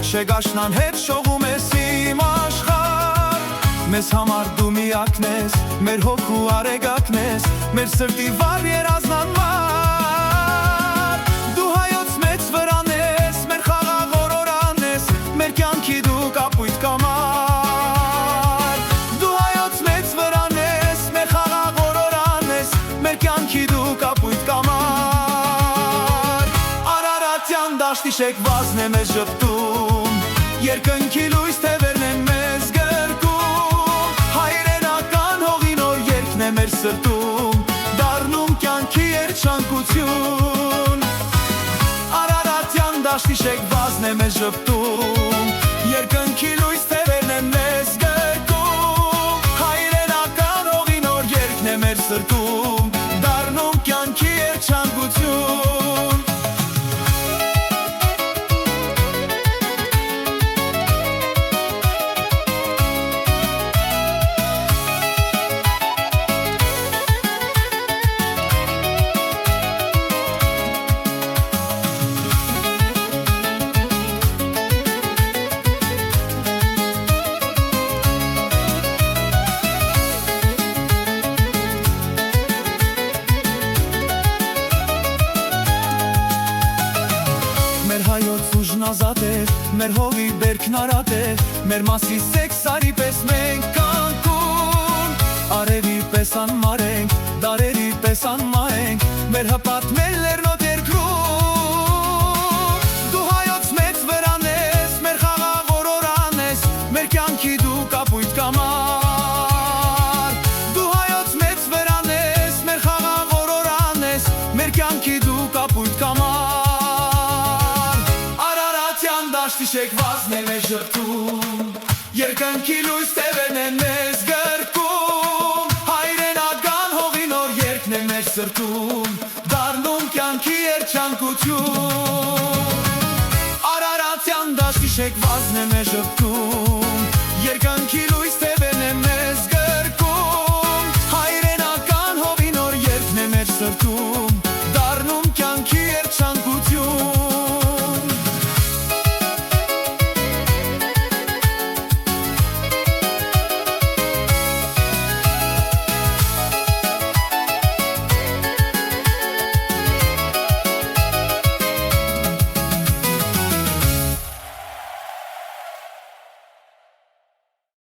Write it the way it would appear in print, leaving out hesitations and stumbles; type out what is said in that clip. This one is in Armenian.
Շեգաշնան հետ շողում ես իմ աշխարհ Մեզ համար դու միակն ես, մեր հոգու արեգակն ես Մեր սրտի վար երազնանմար Դու հայոց մեծ վրան ես, մեր խաղաղ օրորան ես Մեր կյանքի դու կապույտ կամար Դու հայոց մեծ վրան ես, մեր խաղաղ օրորան ես Մեր կյանքի դու կապույտ կամար Արարատյան դաշտի շեկվազն է մեզ ժպտում Երկնքի լույս թևերն են մեզ գրկում Հայրենական հողի նոր երգն է մեր սրտում Դառնում կյանքի երջանկություն Արարատյան դաշտի շեկվազն է մեզ ժպտում Երկնքի լույս թևերն են մեզ գրկում Հայրենական հողի նոր երգն է մեր սրտում Դառնում կյանքի երջանկություն Մեր հայոց ուժն ազատ է, մեր հողի բերքն արատ է Մեր մասի սեքսարի պես մենք կանքուն Արևի պես անմար ենք, դարերի պես անմար ենք Մեր հպատ մեր լեռնոտ երկրում Դու հայոց մեծ վրան ես, մեր խաղաղ օրորան ես Մեր կյանքի դու կապույտ կամար Դու հայոց մեծ վրան ես, մեր խաղաղ օրորան ես Մեր կյանքի դու կապույտ կամար Դաշտի շեկվազն է մեզ ժպտում Երկնքի լույս թևերն են մեզ գրկում Հայրենական հողի նոր երգն է մեր սրտում Դառնում կյանքի երջանկություն Արարատյան դաշտի շեկվազն է մեզ ժպտում